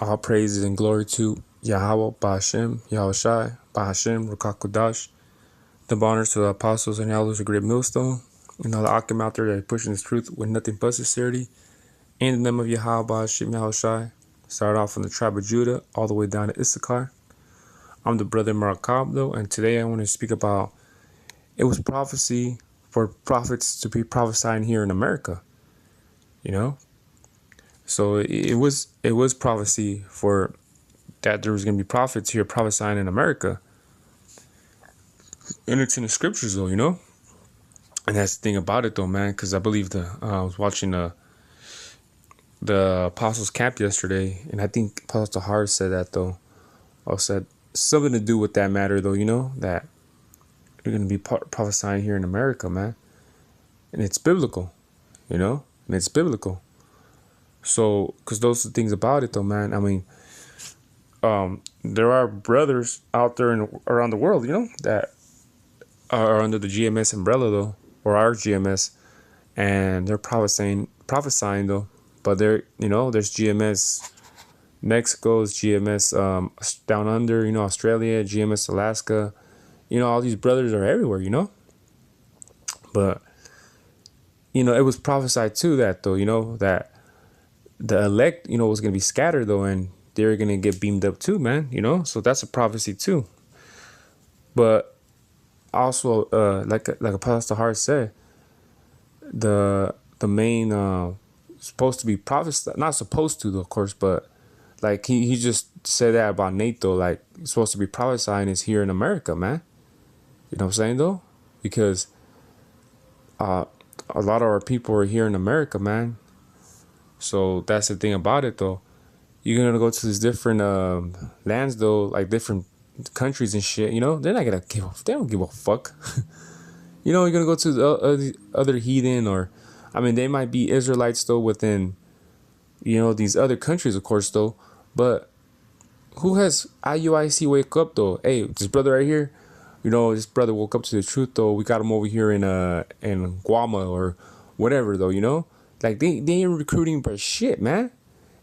All praises and glory to Yahweh, Ba'ashem, Yahushai, Ba'ashem, Rukakudash. The honors to the apostles and elders of Great Millstone, and all the Akim out there that are pushing this truth with nothing but sincerity. In the name of Yahweh, Ba'ashem, Yahushai. Start off from the tribe of Judah, all the way down to Issachar. I'm the brother Marakabdo, and today I want to speak about it was prophecy for prophets to be prophesying here in America. You know? So it was prophecy for that there was going to be prophets here prophesying in America. And it's in the scriptures, though, you know? And that's the thing about it, though, man, because I believe I was watching the Apostles' Camp yesterday, and I think Pastor Hart said that, though. I said something to do with that matter, though, you know, that you're going to be prophesying here in America, man. And it's biblical, you know? And it's biblical. So, because those are the things about it, though, man. I mean, there are brothers out there around the world, you know, that are under the GMS umbrella, though, or our GMS, and they're prophesying, though. But they're, you know, there's GMS Mexico's GMS down under, you know, Australia, GMS Alaska, you know, all these brothers are everywhere, you know. But, you know, it was prophesied too that, though, you know, that the elect, you know, was going to be scattered, though, and they're going to get beamed up too, man, you know. So that's a prophecy too. But also, like Apostle Hart said, the main supposed to be prophesied, not supposed to, though, of course, but like he just said that about Nate, though, like supposed to be prophesying is here in America, man. You know what I'm saying, though? Because a lot of our people are here in America, man. So that's the thing about it, though. You're going to go to these different lands, though, like different countries and shit, you know? They're not going to they don't give a fuck. You know, you're going to go to the other heathen, or, I mean, they might be Israelites, though, within, you know, these other countries, of course, though. But who has IUIC wake up, though? Hey, this brother right here, you know, this brother woke up to the truth, though. We got him over here in Guama or whatever, though, you know? Like, they ain't recruiting for shit, man.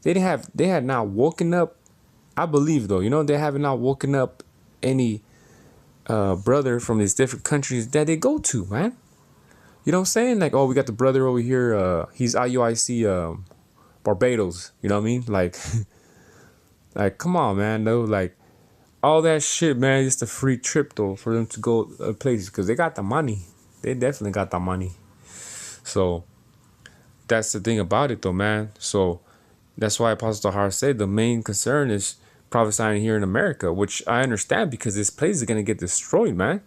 They had not woken up, I believe, though, you know, they haven't not woken up any brother from these different countries that they go to, man. You know what I'm saying? Like, oh, we got the brother over here, he's IUIC Barbados, you know what I mean? Like, like, come on, man, though, like, all that shit, man, just a free trip, though, for them to go places, because they got the money. They definitely got the money. So that's the thing about it, though, man. So that's why Apostle Hart said the main concern is prophesying here in America, which I understand, because this place is going to get destroyed, man.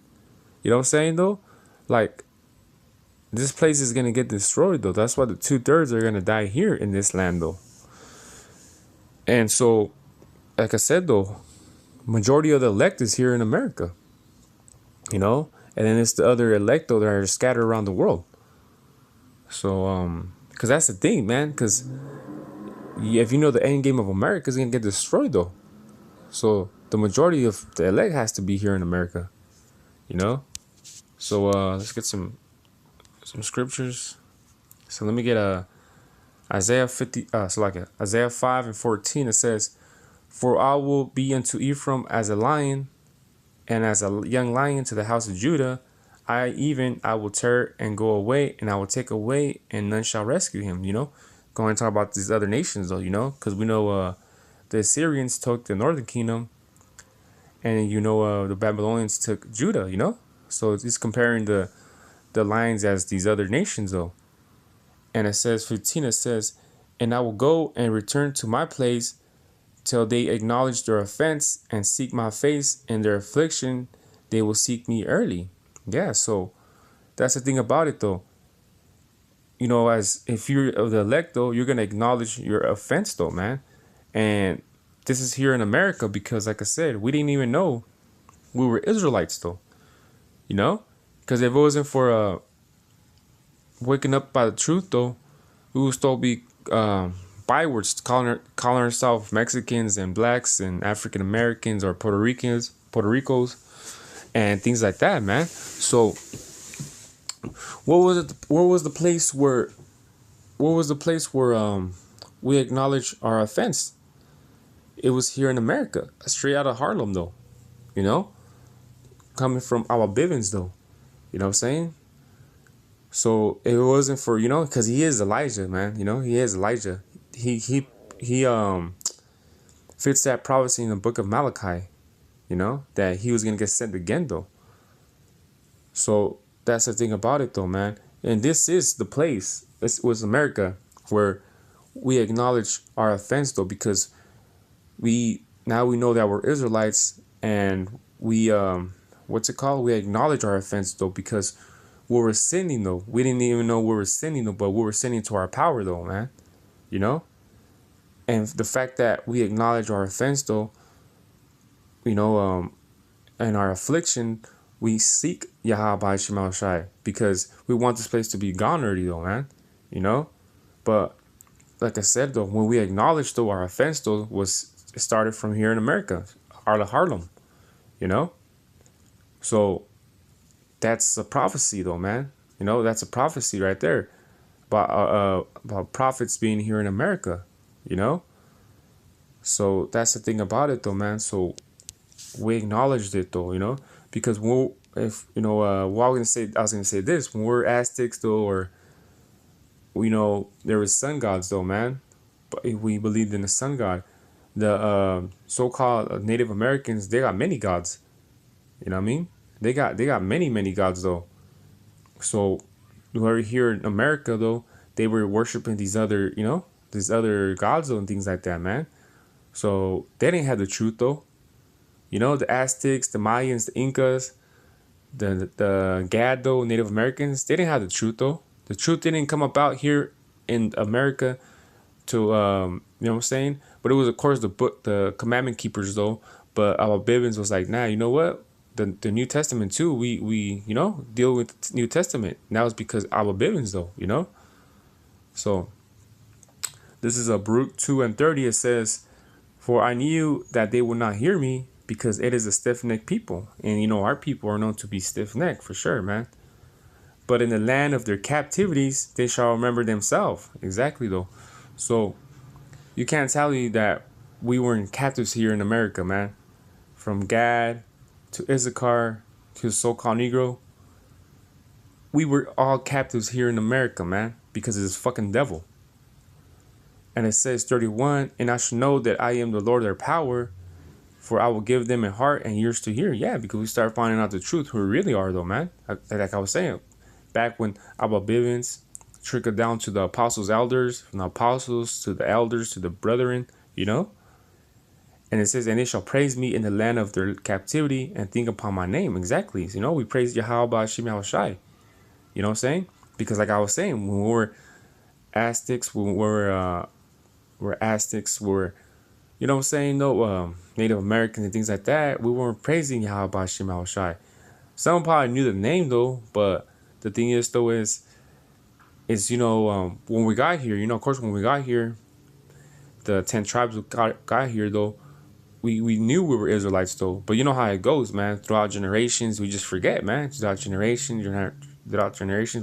You know what I'm saying, though? Like, this place is going to get destroyed, though. That's why the 2/3 are going to die here in this land, though. And so, like I said, though, majority of the elect is here in America, you know? And then it's the other elect, though, that are scattered around the world. So, because that's the thing, man, because if you know the end game of America is going to get destroyed, though. So the majority of the elect has to be here in America, you know? So let's get some scriptures. So let me get Isaiah 5:14. It says, "For I will be unto Ephraim as a lion, and as a young lion to the house of Judah. I will tear and go away, and I will take away, and none shall rescue him." You know, going to talk about these other nations, though, you know, because we know the Assyrians took the northern kingdom, and you know the Babylonians took Judah, you know. So it's comparing the lines as these other nations, though. And it says 15, it says, "And I will go and return to my place till they acknowledge their offense and seek my face. In their affliction they will seek me early." Yeah, so that's the thing about it, though. You know, as if you're the elect, though, you're gonna acknowledge your offense, though, man. And this is here in America because, like I said, we didn't even know we were Israelites, though. You know, because if it wasn't for waking up by the truth, though, we would still be bywords, calling ourselves Mexicans and blacks and African Americans or Puerto Ricos, and things like that, man. So, what was it? Where was the place where we acknowledge our offense? it was here in America, straight out of Harlem though, you know, coming from our Bivens though, you know what I'm saying? So it wasn't for, you know, because he is Elijah, man, you know, he is Elijah. He fits that prophecy in the book of Malachi, you know, that he was gonna get sent again though. So that's the thing about it though, man. And this is the place, it was America, where we acknowledge our offense though, because we now we know that we're Israelites, and we what's it called? We acknowledge our offense though, because we were sinning though. We didn't even know we were sinning though, but we were sinning to our power though, man. You know? And the fact that we acknowledge our offense though, you know, and our affliction, we seek Yahweh Shemal Shai, because we want this place to be gone already though, man. You know? But like I said though, when we acknowledge though our offense though it started from here in America, Harlem, you know? So that's a prophecy though, man. You know, that's a prophecy right there about prophets being here in America, you know? So that's the thing about it though, man. So we acknowledged it though, you know, because if you know, what I was gonna say this, when we're Aztecs though, or you know, there was sun gods though, man. But we believed in the sun god. The so-called Native Americans, they got many gods. You know what I mean? They got many gods though. So whoever here in America though, they were worshiping these other, you know, these other gods though, and things like that, man. So they didn't have the truth though. You know, the Aztecs, the Mayans, the Incas, the Gado, Native Americans, they didn't have the truth though. The truth didn't come about here in America to you know what I'm saying? But it was of course the commandment keepers though. But our Bivens was like, nah, you know what? The New Testament too, we you know, deal with the New Testament. And that was because our Bivens though, you know? So this is a Baruch 2:30. It says, "For I knew that they would not hear me, because it is a stiff-necked people." And you know, our people are known to be stiff-necked for sure, man. "But in the land of their captivities, they shall remember themselves." Exactly, though. So you can't tell me that we were in captives here in America, man. From Gad to Issachar to the so-called Negro, we were all captives here in America, man, because of this fucking devil. And it says 31, "And I shall know that I am the Lord their power, for I will give them a heart and ears to hear." Yeah, because we start finding out the truth, who we really are, though, man. Like I was saying, back when Abba Bivens trickled down to the apostles' elders, from the apostles to the elders to the brethren, you know? And it says, "And they shall praise me in the land of their captivity and think upon my name." Exactly. You know, we praise Yahweh Hashem Yahushai. You know what I'm saying? Because like I was saying, when we were Aztecs, you know what I'm saying? No, Native Americans and things like that, we weren't praising Yahweh Hashem Yahushai. Some probably knew the name though, but the thing is though is you know, when we got here, you know, of course when we got here, the 10 tribes got here though, we knew we were Israelites though. But you know how it goes, man. Throughout generations, we just forget, man. Throughout generations,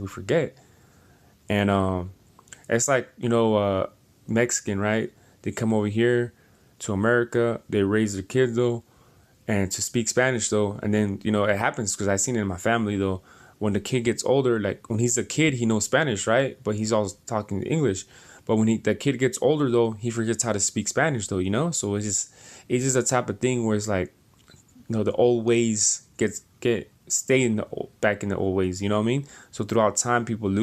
we forget. And it's like, you know, Mexican, right? They come over here to America, they raise their kids though, and to speak Spanish though. And then, you know, it happens because I've seen it in my family though. When the kid gets older, like when he's a kid, he knows Spanish, right? But he's always talking English. But when the kid gets older though, he forgets how to speak Spanish though, you know? So it's just a type of thing where it's like, you know, the old ways stay back in the old ways, you know what I mean? So throughout time, people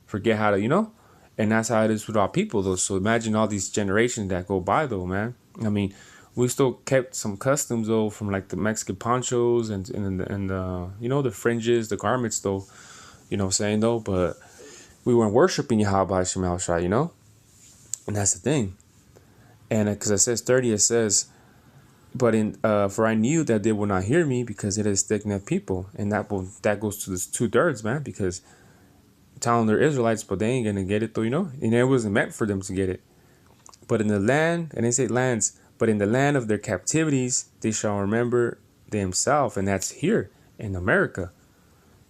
forget how to, you know? And that's how it is with our people though. So imagine all these generations that go by though, man. I mean, we still kept some customs though, from like the Mexican ponchos and you know, the fringes, the garments though, you know what I'm saying though? But we weren't worshiping Yahweh Hashem Yahushua, you know? And that's the thing. And because it says 30, it says, "But for I knew that they will not hear me, because it is stiff-necked people." And that goes to this 2/3, man, because telling they're Israelites, but they ain't gonna get it though, you know? And it wasn't meant for them to get it. "But in the land," and they say lands, "but in the land of their captivities, they shall remember themselves." And that's here in America.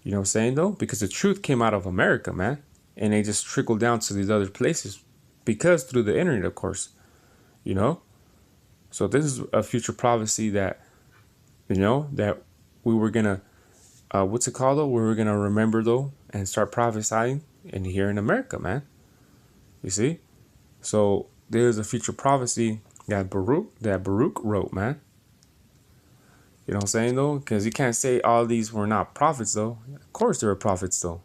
You know what I'm saying though? Because the truth came out of America, man. And they just trickled down to these other places. Because through the internet, of course. You know? So this is a future prophecy that, that we were gonna, what's it called though? We were gonna remember though and start prophesying in here in America, man. You see? So there's a future prophecy that Baruch wrote, man. You know what I'm saying though? Because you can't say all these were not prophets though. Of course there were prophets though.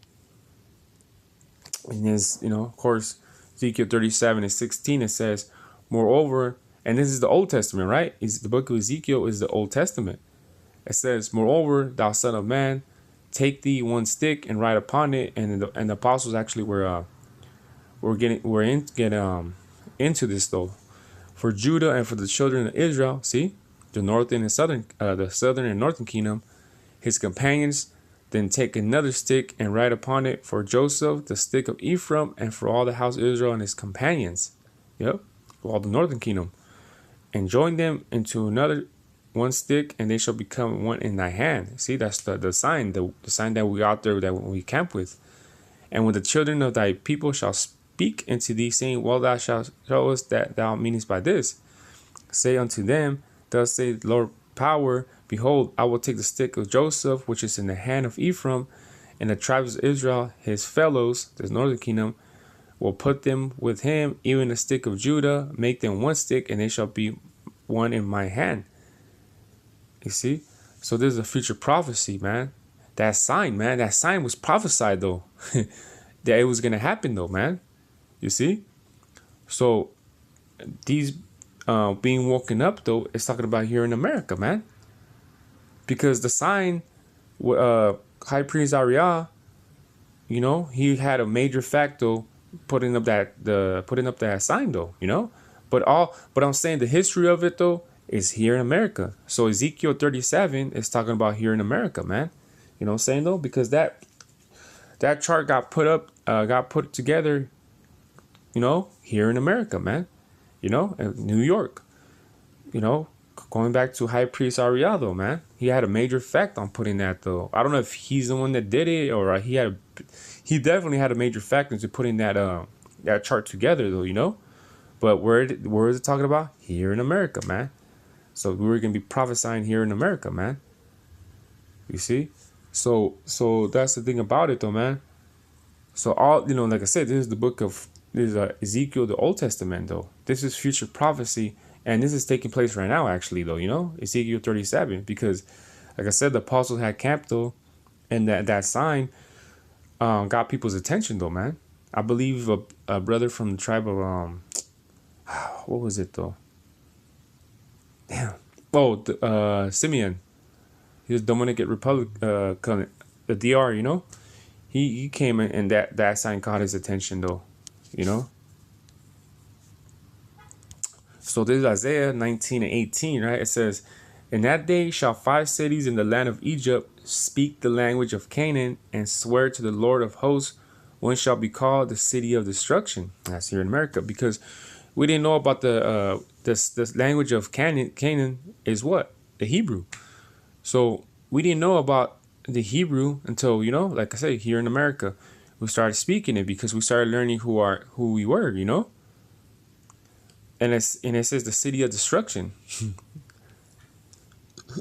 And there's, of course, Ezekiel 37:16, it says, moreover, and this is the Old Testament, right? The book of Ezekiel is the Old Testament. It says, moreover, thou son of man, take thee one stick and write upon it. And the apostles actually were into this though. For Judah and for the children of Israel, see, the northern and southern, the southern and northern kingdom, his companions, then take another stick and write upon it for Joseph, the stick of Ephraim, and for all the house of Israel and his companions. Yep, for all the northern kingdom. And join them into another one stick, and they shall become one in thy hand. See, that's the sign, the sign that we out there that we camp with. And when the children of thy people shall speak unto thee, saying, well, thou shalt show us that thou meanest by this. Say unto them, thus saith the Lord power, behold, I will take the stick of Joseph, which is in the hand of Ephraim, and the tribes of Israel, his fellows, the northern kingdom, will put them with him, even the stick of Judah, make them one stick, and they shall be one in my hand. You see? So this is a future prophecy, man. That sign was prophesied, though. That it was going to happen, though, man. You see? So these being woken up, though, it's talking about here in America, man. Because the sign, High Priest Ariah, he had a major factor putting up that sign, though, But I'm saying the history of it, though, is here in America. So Ezekiel 37 is talking about here in America, man. You know what I'm saying, though? Because that chart got put together, here in America, man. In New York. Going back to High Priest Ariah, though, man. He had a major effect on putting that, though. I don't know if he's the one that did it, or he definitely had a major factor into putting that chart together, though, But where is it talking about? Here in America, man. So we're gonna be prophesying here in America, man. You see? So that's the thing about it, though, man. So all, like I said, this is Ezekiel, the Old Testament, though. This is future prophecy, and this is taking place right now, actually, though, Ezekiel 37, because, like I said, the apostles had camped, though, and that sign got people's attention, though, man. I believe a brother from the tribe of, what was it, though? Damn. Oh, Simeon. He was Dominican Republic, the DR, He came in, and that sign caught his attention, though, So this is Isaiah 19:18, right? It says, in that day shall 5 cities in the land of Egypt speak the language of Canaan and swear to the Lord of hosts, one shall be called the city of destruction. That's here in America, because we didn't know about this language of Canaan is what? The Hebrew. So we didn't know about the Hebrew until, like I say, here in America, we started speaking it because we started learning who we were, And it says the city of destruction.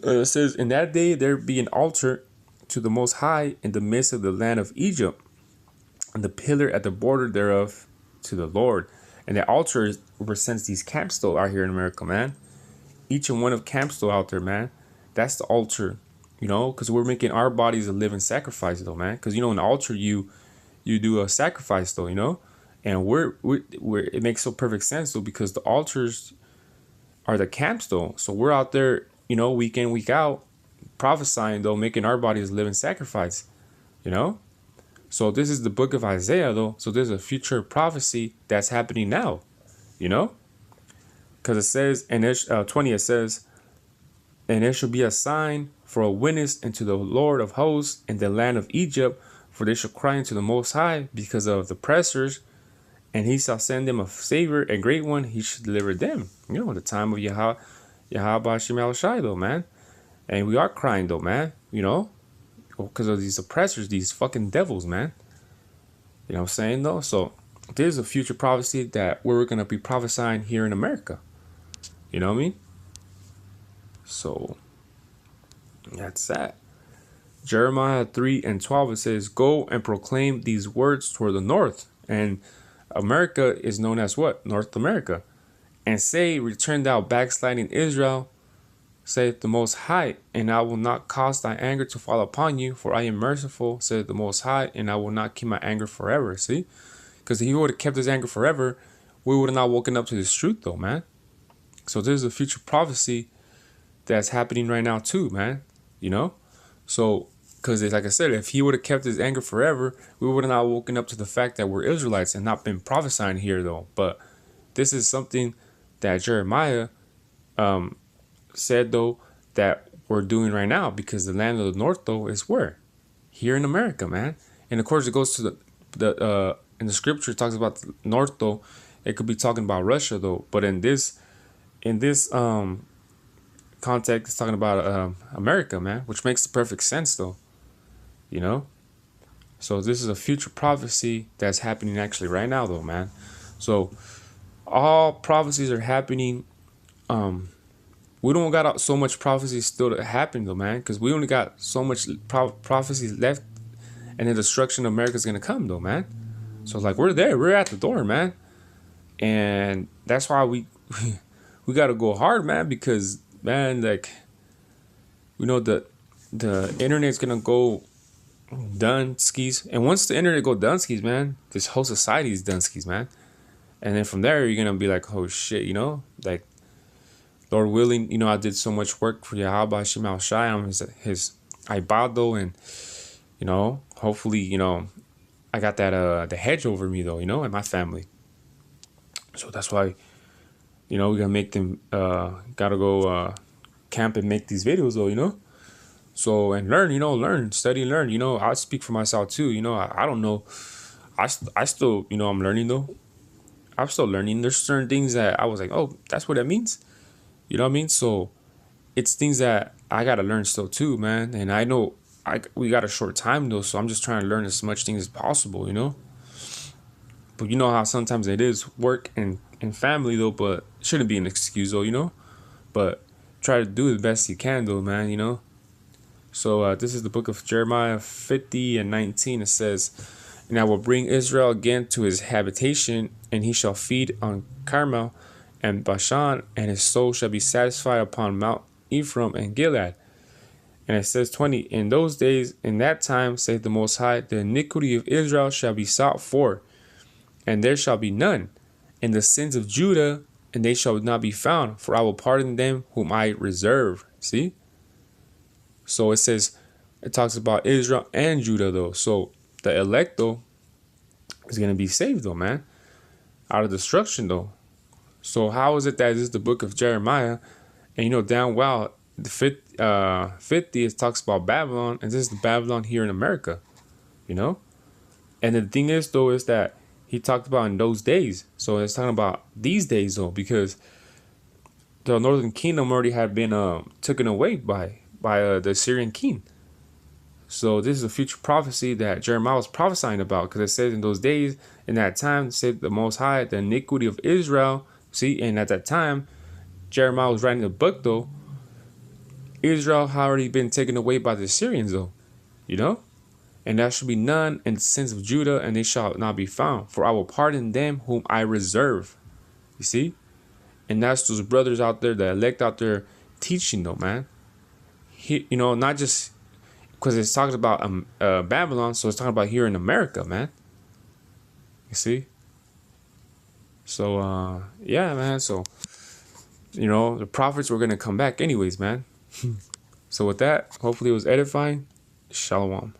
It says, in that day there be an altar to the Most High in the midst of the land of Egypt, and the pillar at the border thereof to the Lord. And the altar represents these camps, though, out here in America, man. Each and one of camps, though, out there, man. That's the altar, because we're making our bodies a living sacrifice, though, man. Because, in the altar, you do a sacrifice, though, And we're it makes so perfect sense, though, because the altars are the camps, though. So we're out there, week in, week out, prophesying, though, making our bodies a living sacrifice, So this is the book of Isaiah, though. So there's a future prophecy that's happening now, Because it says, in 20, it says, and there shall be a sign for a witness unto the Lord of hosts in the land of Egypt, for they shall cry unto the Most High because of the oppressors, and he shall send them a savior, a great one, he should deliver them. The time of Yahweh Hashem Shai, though, man. And we are crying, though, man, because of these oppressors, these fucking devils, man. You know what I'm saying, though? So there's a future prophecy that we're going to be prophesying here in America. You know what I mean? So that's that. Jeremiah 3:12, it says, "Go and proclaim these words toward the north." And America is known as what? North America. "And say, Return thou backsliding Israel, saith the Most High, and I will not cause thy anger to fall upon you, for I am merciful, saith the Most High, and I will not keep my anger forever." See? Because if he would have kept his anger forever, we would have not woken up to this truth, though, man. So there's a future prophecy that's happening right now, too, man. You know? So, because like I said, if he would have kept his anger forever, we would have not woken up to the fact that we're Israelites and not been prophesying here, though. But this is something that Jeremiah said, though, that we're doing right now, because the land of the north, though, is where? Here in America, man. And of course, it goes to the in the scripture, it talks about the north, though. It could be talking about Russia, though. But in this context, it's talking about America, man, which makes the perfect sense, though. You know? So this is a future prophecy that's happening actually right now, though, man. So all prophecies are happening. We don't got so much prophecy still to happen, though, man, because we only got so much prophecies left, and the destruction of America is gonna come, though, man. So like we're there, we're at the door, man, and that's why we gotta go hard, man, because man, like, we know the internet's gonna go done skis, and once the internet go done skis, man, this whole society is done skis, man, and then from there you're gonna be like, oh shit, you know, like, Lord willing, you know, I did so much work for Yahweh Shemal Shai. I'm his Ibado, and you know, hopefully, you know, I got that the hedge over me, though, you know, and my family. So that's why, you know, we gotta make them gotta go camp and make these videos, though, you know. So, and learn, you know, study and learn, you know. I speak for myself too, you know. I don't know, I still, you know, I'm learning, though. I'm still learning. There's certain things that I was like, oh, that's what that means. You know what I mean? So it's things that I gotta learn still too, man. And I know we got a short time, though, so I'm just trying to learn as much things as possible, you know. But you know how sometimes it is work and family, though, but it shouldn't be an excuse, though, you know. But try to do the best you can, though, man, you know. So this is the book of Jeremiah 50:19. It says, "And I will bring Israel again to his habitation, and he shall feed on Carmel and Bashan, and his soul shall be satisfied upon Mount Ephraim and Gilead." And it says 20, "In those days, in that time, saith the Most High, the iniquity of Israel shall be sought for, and there shall be none. And the sins of Judah, and they shall not be found, for I will pardon them whom I reserve." See? So it says, it talks about Israel and Judah, though. So the elect, though, is going to be saved, though, man, out of destruction, though. So how is it that this is the book of Jeremiah, and you know damn well the 50 it talks about Babylon, and this is the Babylon here in America, you know? And the thing is, though, is that he talked about in those days. So it's talking about these days, though, because the northern kingdom already had been taken away by the Assyrian king. So this is a future prophecy that Jeremiah was prophesying about, because it says in those days, in that time, said the Most High, the iniquity of Israel. See, and at that time, Jeremiah was writing a book, though. Israel had already been taken away by the Assyrians, though, you know? "And there shall be none in the sins of Judah, and they shall not be found, for I will pardon them whom I reserve." You see? And that's those brothers out there, the elect out there, teaching, though, man. You know, not just because it's talking about Babylon, so it's talking about here in America, man. You see? So, yeah, man. So, you know, the prophets were going to come back anyways, man. So with that, hopefully it was edifying. Shalom.